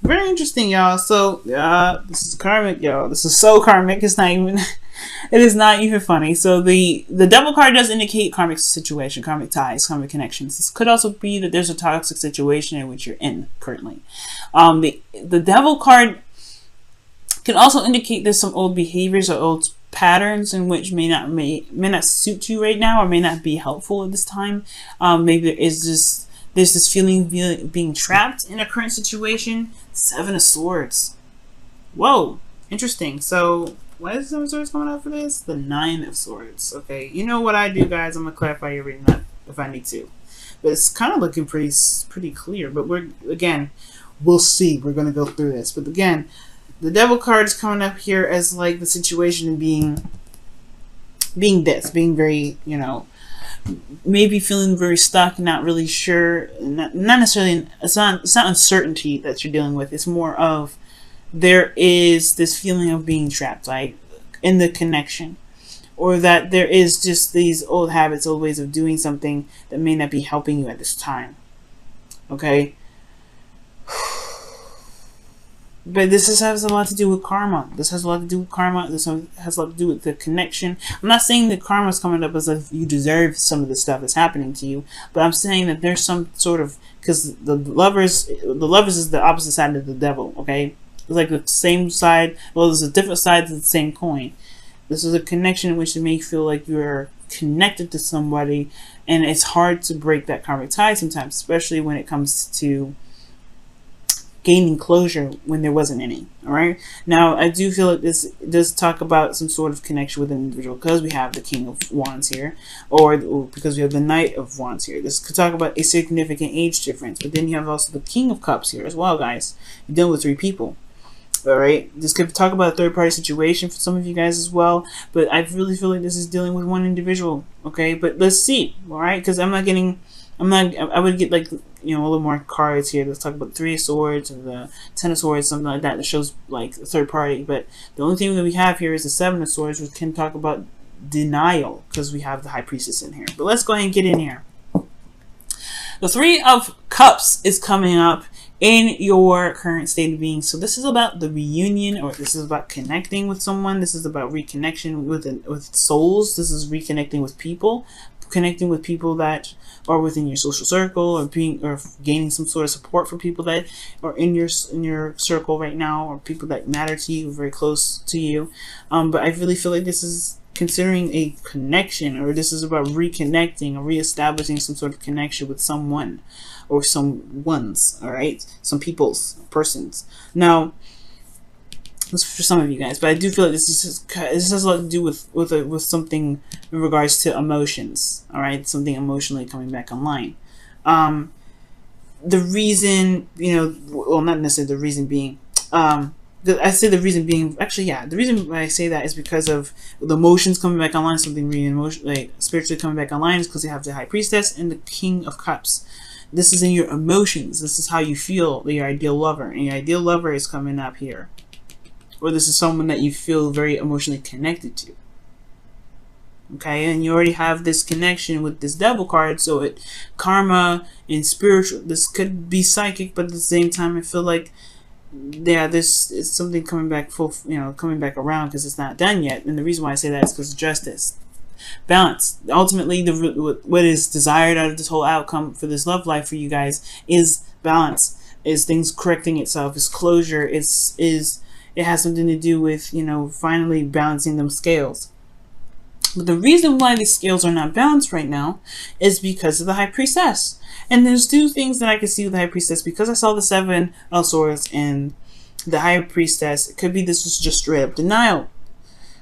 Very interesting, y'all. So, this is karmic, y'all. This is so karmic. It's not even. It is not even funny. So the devil card does indicate karmic situation, karmic ties, karmic connections. This could also be that there's a toxic situation in which you're in currently. The devil card can also indicate there's some old behaviors or old patterns in which may not suit you right now or may not be helpful at this time. Maybe there's this feeling of being trapped in a current situation. Seven of Swords. Whoa, interesting. So why is the Seven of Swords coming out for this? The Nine of Swords. Okay, you know what I do, guys. I'm gonna clarify your reading that if I need to, but it's kind of looking pretty clear. But we'll see. We're gonna go through this. But again, the Devil card is coming up here as like the situation being very, maybe feeling very stuck, not really sure, not necessarily, it's not uncertainty that you're dealing with. It's more of there is this feeling of being trapped, like in the connection, or that there is just these old habits, old ways of doing something that may not be helping you at this time. Okay. But this has a lot to do with karma. This has a lot to do with karma. This has a lot to do with the connection. I'm not saying that karma is coming up as if you deserve some of the stuff that's happening to you, but I'm saying that there's some sort of, because the lovers is the opposite side of the devil. Okay, it's like the same side. Well, there's a different side to the same coin. This is a connection in which it may feel like you're connected to somebody, and it's hard to break that karmic tie sometimes, especially when it comes to gaining closure when there wasn't any. All right, now I do feel like this does talk about some sort of connection with an individual, because we have the King of Wands here, or because we have the Knight of Wands here. This could talk about a significant age difference, but then you have also the King of Cups here as well, guys. You're dealing with three people. All right, this could talk about a third-party situation for some of you guys as well, but I really feel like this is dealing with one individual. Okay, but let's see. All right, because I would get like, a little more cards here. Let's talk about the Three of Swords or the Ten of Swords, something like that shows like a third party. But the only thing that we have here is the Seven of Swords, which can talk about denial, because we have the High Priestess in here. But let's go ahead and get in here. The Three of Cups is coming up in your current state of being. So this is about the reunion, or this is about connecting with someone. This is about reconnection with souls. This is reconnecting with people, connecting with people that are within your social circle, or gaining some sort of support for people that are in your circle right now, or people that matter to you, very close to you. But I really feel like this is considering a connection, or this is about reconnecting or reestablishing some sort of connection with someone or some ones. All right, some persons. Now, this is for some of you guys, but I do feel like this has a lot to do with something in regards to emotions. All right, something emotionally coming back online. The reason, well, not necessarily the reason being, I say the reason being, actually, yeah, the reason why I say that is because of the emotions coming back online. Something really like spiritually coming back online is because you have the High Priestess and the King of Cups. This is in your emotions. This is how you feel, your ideal lover, and your ideal lover is coming up here. Or this is someone that you feel very emotionally connected to. Okay, and you already have this connection with this Devil card, so karma and spiritual, this could be psychic, but at the same time, I feel like, yeah, this is something coming back coming back around, because it's not done yet. And the reason why I say that is because of justice. Balance. Ultimately, what is desired out of this whole outcome for this love life for you guys is balance, is things correcting itself, is closure, it has something to do with, finally balancing them scales. But the reason why these scales are not balanced right now is because of the High Priestess. And there's two things that I can see with the High Priestess, because I saw the Seven of Swords and the High Priestess. It could be this was just straight up denial.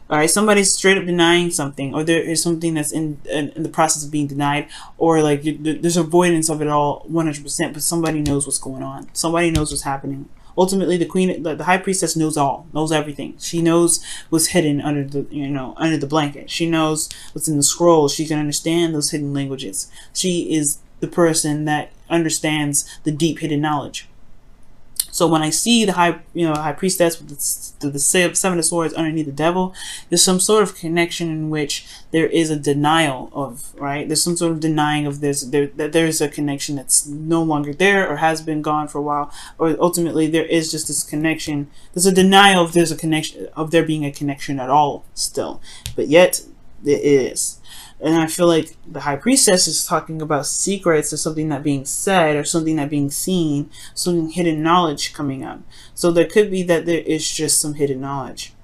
All right, somebody's straight up denying something, or there is something that's in the process of being denied, or like there's avoidance of it all 100%, but somebody knows what's going on. Somebody knows what's happening. Ultimately, the High Priestess knows knows everything. She knows what's hidden under the blanket. She knows what's in the scroll. She can understand those hidden languages. She is the person that understands the deep hidden knowledge. So when I see the high priestess with the seven of swords underneath the devil, there's some sort of connection in which there is a denial of, right? There's some sort of denying of this, that there's a connection that's no longer there or has been gone for a while, or ultimately there is just this connection. There's a denial of there's a connection, of there being a connection at all still, but yet it is. And I feel like the high priestess is talking about secrets or something not being said or something not being seen, some hidden knowledge coming up. So there could be that there is just some hidden knowledge,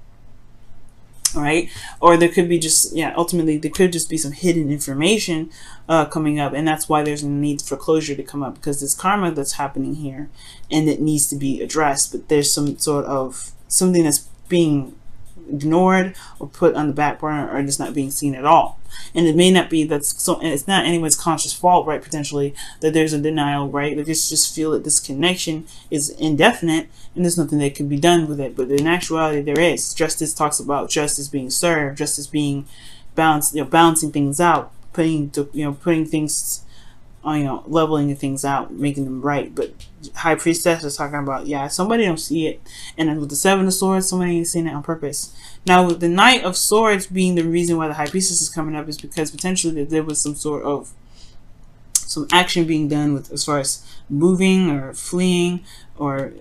right? Or there could be just, ultimately there could just be some hidden information coming up, and that's why there's a need for closure to come up, because there's karma that's happening here and it needs to be addressed, but there's some sort of something that's being ignored or put on the back burner, or just not being seen at all. And it may not be that's so, and it's not anyone's conscious fault, right? Potentially that there's a denial, right? They just feel that this connection is indefinite and there's nothing that can be done with it. But in actuality, there is. Justice talks about justice being served, justice being balanced, balancing things out, putting things, leveling things out, making them right. But high priestess is talking about, somebody don't see it. And then with the seven of swords, somebody ain't seeing it on purpose. Now with the knight of swords being the reason why the high priestess is coming up, is because potentially there was some sort of some action being done with, as far as moving or fleeing, or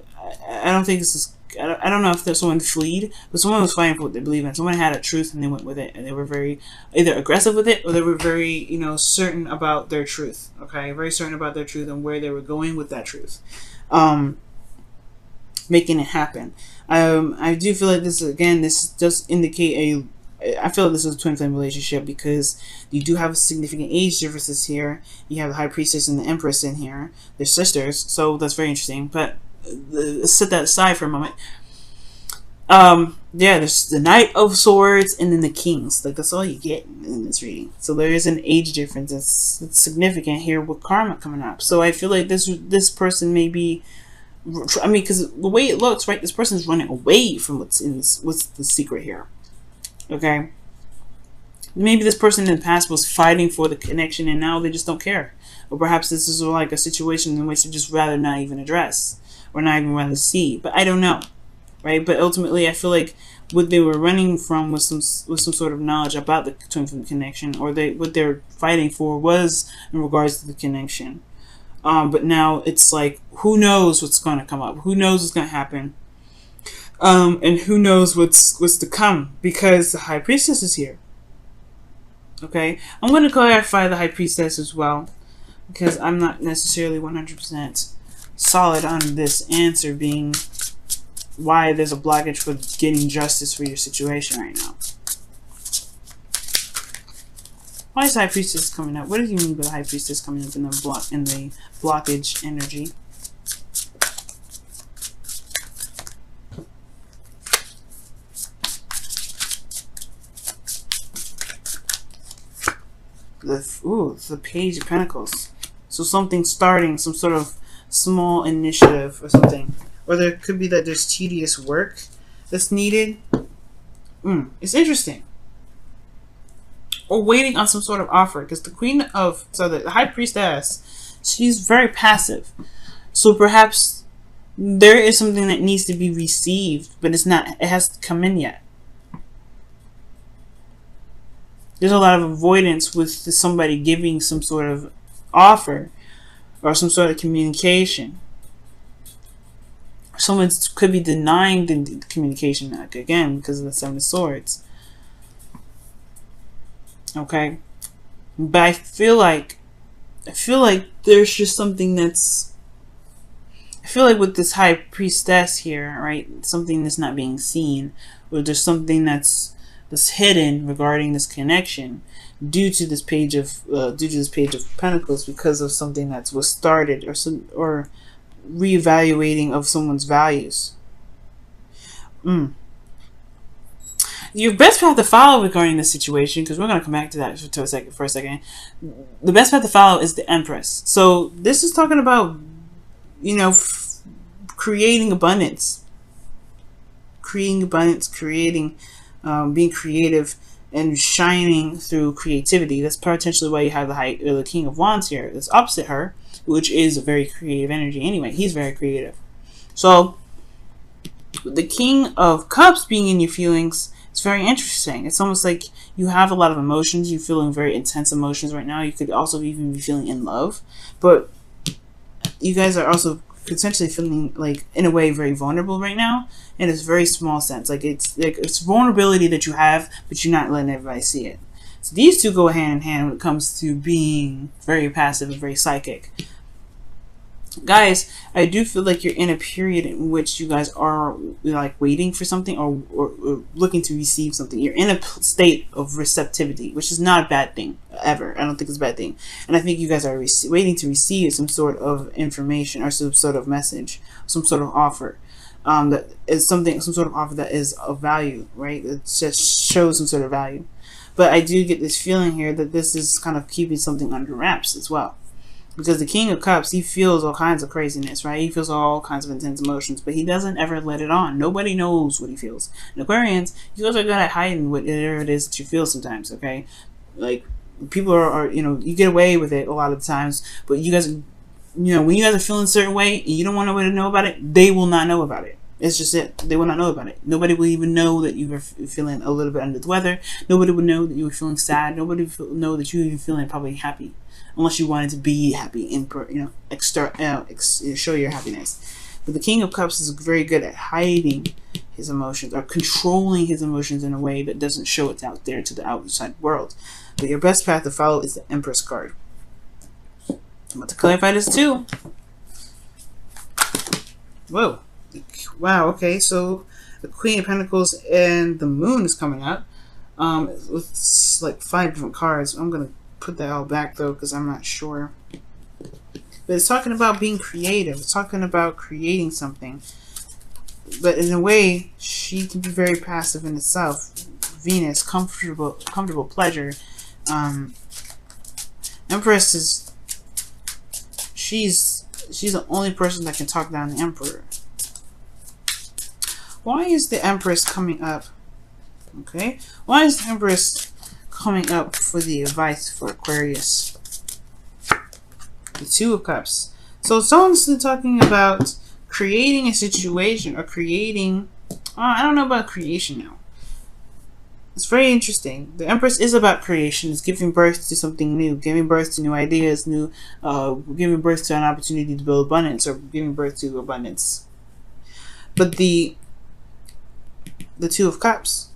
I don't think this is, I don't know if there's someone fleed, but someone was fighting for what they believe in. Someone had a truth and they went with it, and they were very either aggressive with it, or they were very, certain about their truth. Okay, very certain about their truth and where they were going with that truth, making it happen. I do feel like this does indicate I feel like this is a twin flame relationship, because you do have significant age differences here. You have the high priestess and the empress in here. They're sisters, so that's very interesting. But let's set that aside for a moment. There's the knight of swords and then the kings. Like, that's all you get in this reading. So there is an age difference that's significant here with karma coming up. So I feel like this person may be, because the way it looks, right, this person's running away from what's the secret here. Okay, maybe this person in the past was fighting for the connection and now they just don't care. Or perhaps this is like a situation in which they just rather not even address, or not even rather see. But I don't know, right? But ultimately I feel like what they were running from was some sort of knowledge about the twin flame connection, or what they're fighting for was in regards to the connection. But now it's like, who knows what's going to come up? Who knows what's going to happen? And who knows what's to come, because the high priestess is here. Okay, I'm going to clarify the high priestess as well, because I'm not necessarily 100% solid on this answer being why there's a blockage for getting justice for your situation right now. Why is high priestess coming up? What do you mean by the high priestess coming up in the blockage energy? The Page of Pentacles. So something starting, some sort of small initiative or something. Or there could be that there's tedious work that's needed. It's interesting. Or waiting on some sort of offer. Because the the high priestess, she's very passive. So perhaps there is something that needs to be received, but it hasn't come in yet. There's a lot of avoidance with somebody giving some sort of offer or some sort of communication. Someone could be denying the communication, again, because of the Seven of Swords. Okay, but I feel like there's just something that's. I feel like with this high priestess here, right, something that's not being seen, or there's something that's hidden regarding this connection due to this page of Pentacles, because of something that was started, or reevaluating of someone's values. Your best path to follow regarding this situation, because we're going to come back to that for a second. The best path to follow is the Empress. So this is talking about, creating abundance, being creative and shining through creativity. That's potentially why you have the King of Wands here. That's opposite her, which is a very creative energy anyway. He's very creative. So the King of Cups being in your feelings, it's very interesting. It's almost like you have a lot of emotions. You're feeling very intense emotions right now. You could also even be feeling in love, but you guys are also potentially feeling like, in a way, very vulnerable right now, in a very small sense. Like it's vulnerability that you have, but you're not letting everybody see it. So these two go hand in hand when it comes to being very passive and very psychic. Guys, I do feel like you're in a period in which you guys are like waiting for something, or looking to receive something. You're in a state of receptivity, which is not a bad thing ever. I don't think it's a bad thing. And I think you guys are waiting to receive some sort of information or some sort of message, some sort of offer. That is some sort of offer that is of value, right? It just shows some sort of value. But I do get this feeling here that this is kind of keeping something under wraps as well. Because the King of Cups, he feels all kinds of craziness, right? He feels all kinds of intense emotions, but he doesn't ever let it on. Nobody knows what he feels. And Aquarians, you guys are good at hiding whatever it is that you feel sometimes, okay? Like, people are, you get away with it a lot of the times, but you guys, when you guys are feeling a certain way and you don't want nobody to know about it, they will not know about it. It's just it. They will not know about it. Nobody will even know that you were feeling a little bit under the weather. Nobody would know that you were feeling sad. Nobody would know that you were even feeling probably happy. Unless you wanted to be happy and show your happiness. But the King of Cups is very good at hiding his emotions, or controlling his emotions in a way that doesn't show it out there to the outside world. But your best path to follow is the Empress card. I'm about to clarify this too. Whoa. Wow, okay, so the Queen of Pentacles and the Moon is coming up. With like 5 different cards. I'm going to put that all back though, because I'm not sure. But it's talking about being creative. It's talking about creating something. But in a way, she can be very passive in itself. Venus, comfortable pleasure. Empress is, she's the only person that can talk down the Emperor. Why is the Empress coming up? Okay, why is the Empress coming up for the advice for Aquarius? The Two of Cups. So someone's talking about creating a situation, or creating, I don't know about creation now. It's very interesting. The Empress is about creation. It's giving birth to something new, giving birth to new ideas, giving birth to an opportunity to build abundance, or giving birth to abundance. But the Two of Cups,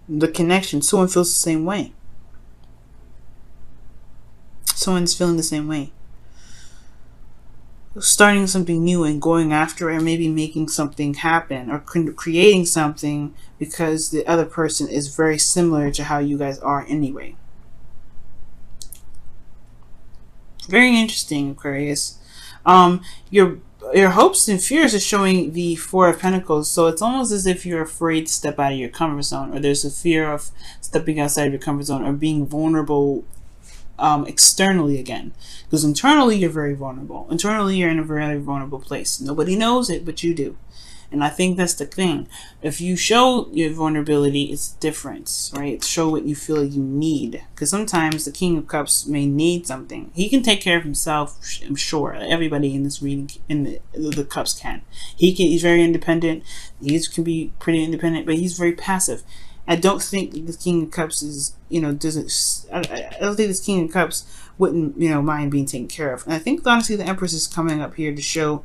the connection, someone feels the same way. Someone's feeling the same way. Starting something new and going after it, or maybe making something happen, or creating something because the other person is very similar to how you guys are anyway. Very interesting, Aquarius. Your hopes and fears are showing the Four of Pentacles, so it's almost as if you're afraid to step out of your comfort zone, or there's a fear of stepping outside of your comfort zone, or being vulnerable externally again. Because internally you're very vulnerable. Internally you're in a very vulnerable place. Nobody knows it, but you do. And I think that's the thing. If you show your vulnerability, it's different, right? Show what you feel you need. Because sometimes the King of Cups may need something. He can take care of himself, I'm sure. Everybody in this reading, in the Cups can. He's very independent. He can be pretty independent, but he's very passive. I don't think the King of Cups is, I don't think this King of Cups wouldn't, mind being taken care of. And I think, honestly, the Empress is coming up here to show,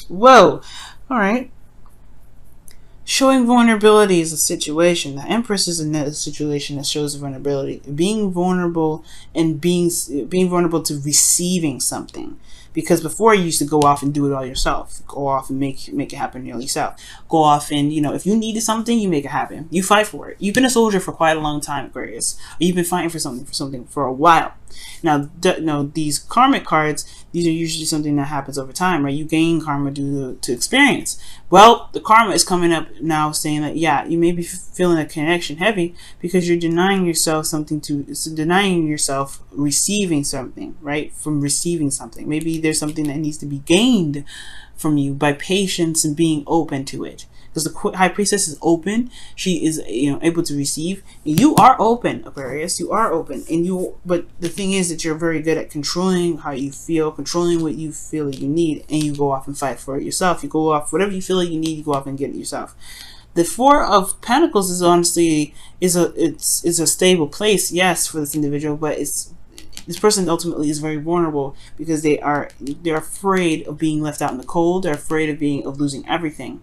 whoa, all right. Showing vulnerability is a situation. The Empress is another situation that shows vulnerability. Being vulnerable and being vulnerable to receiving something. Because before you used to go off and do it all yourself. Go off and make it happen yourself. Go off and, if you needed something, you make it happen. You fight for it. You've been a soldier for quite a long time, Aquarius. Or you've been fighting for something for a while. Now, these karmic cards, these are usually something that happens over time, right? You gain karma due to experience. Well, the karma is coming up now saying that, yeah, you may be feeling a connection heavy because you're denying yourself receiving something, right? From receiving something. Maybe there's something that needs to be gained from you by patience and being open to it. because the high priestess is open. She is, able to receive. You are open, Aquarius. You are open, but the thing is that you're very good at controlling how you feel, controlling what you feel that you need, and you go off and fight for it yourself. You go off whatever you feel like you need. You go off and get it yourself. The Four of Pentacles is honestly is a stable place, yes, for this individual, but this person ultimately is very vulnerable because they're afraid of being left out in the cold. They're afraid of losing everything.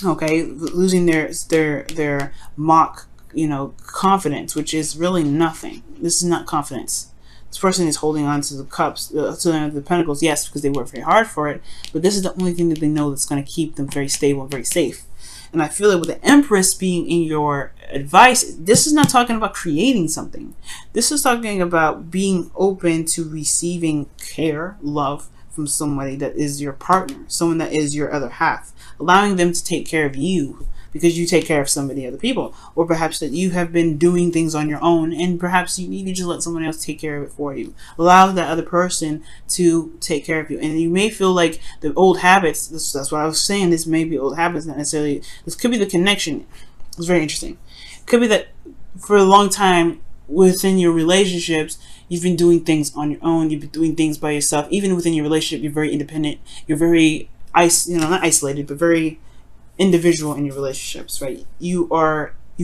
Okay, losing their mock, confidence, which is really nothing. This is not confidence. This person is holding on to the cups, to the pentacles, yes, because they work very hard for it, but this is the only thing that they know that's going to keep them very stable and very safe. And I feel like with the Empress being in your advice, this is not talking about creating something. This is talking about being open to receiving care, love from somebody that is your partner, someone that is your other half, allowing them to take care of you because you take care of somebody, other people, or perhaps that you have been doing things on your own and perhaps you need to just let someone else take care of it for you. Allow that other person to take care of you. And you may feel like the old habits, that's what I was saying, this may be old habits, not necessarily, this could be the connection. It's very interesting. It could be that for a long time within your relationships, you've been doing things on your own, you've been doing things by yourself. Even within your relationship, you're very independent, you're very, not isolated, but very individual in your relationships, right? You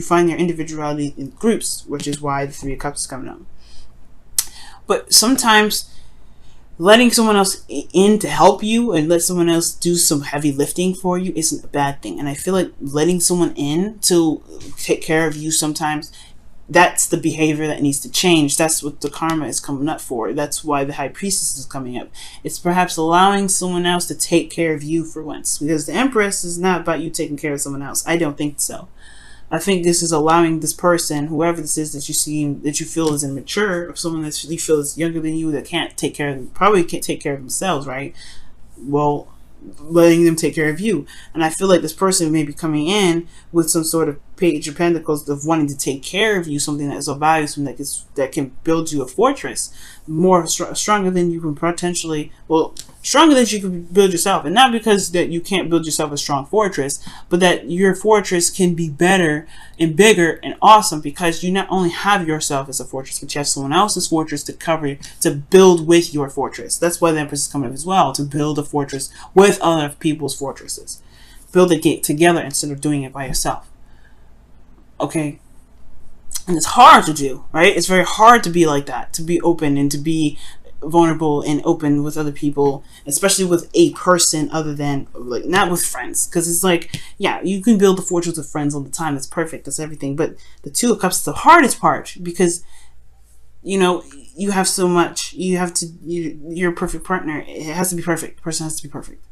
find your individuality in groups, which is why the Three of Cups is coming up. But sometimes letting someone else in to help you and let someone else do some heavy lifting for you isn't a bad thing. And I feel like letting someone in to take care of you sometimes, that's the behavior that needs to change. That's what the karma is coming up for. That's why the High Priestess is coming up. It's perhaps allowing someone else to take care of you for once. Because the Empress is not about you taking care of someone else. I don't think so. I think this is allowing this person, whoever this is that you feel is immature, or someone that you feel is younger than you that probably can't take care of themselves, right? Well, letting them take care of you. And I feel like this person may be coming in with some sort of Page of Pentacles of wanting to take care of you, something that is of value, something that can build you a fortress stronger than you can potentially, stronger than you can build yourself. And not because that you can't build yourself a strong fortress, but that your fortress can be better and bigger and awesome because you not only have yourself as a fortress, but you have someone else's fortress to build with your fortress. That's why the Empress is coming up as well, to build a fortress with other people's fortresses. Build it together instead of doing it by yourself. Okay, and it's hard to do, right? It's very hard to be like that, to be open and to be vulnerable and open with other people, especially with a person other than, like, not with friends. Because it's like, yeah, you can build a fortress with friends all the time. That's perfect. That's everything. But the Two of Cups is the hardest part because, you have so much. You have to, you're a perfect partner. It has to be perfect. The person has to be perfect.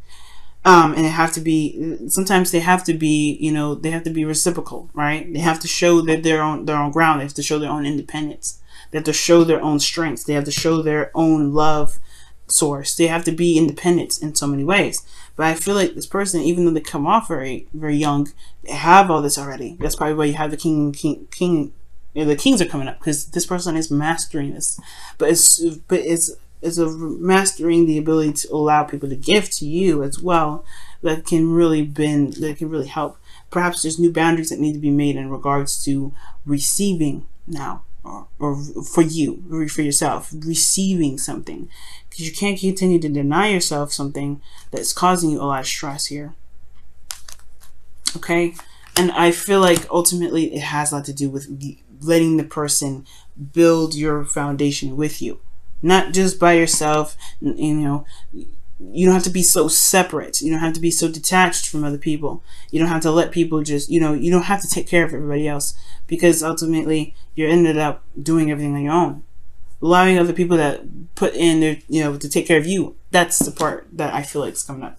And it have to be, sometimes they have to be, they have to be reciprocal, right? They have to show that they're on their own ground. They have to show their own independence. They have to show their own strengths. They have to show their own love source. They have to be independent in so many ways. But I feel like this person, even though they come off very, very young, they have all this already. That's probably why you have the king. The kings are coming up because this person is mastering this. But it's a mastering the ability to allow people to give to you as well that can really help. Perhaps there's new boundaries that need to be made in regards to receiving now, or for you, or for yourself, receiving something, because you can't continue to deny yourself something that's causing you a lot of stress here. Okay, and I feel like ultimately it has a lot to do with letting the person build your foundation with you. Not just by yourself, you don't have to be so separate. You don't have to be so detached from other people. You don't have to let people just, you don't have to take care of everybody else because ultimately you ended up doing everything on your own. Allowing other people that put in their, to take care of you. That's the part that I feel like is coming up.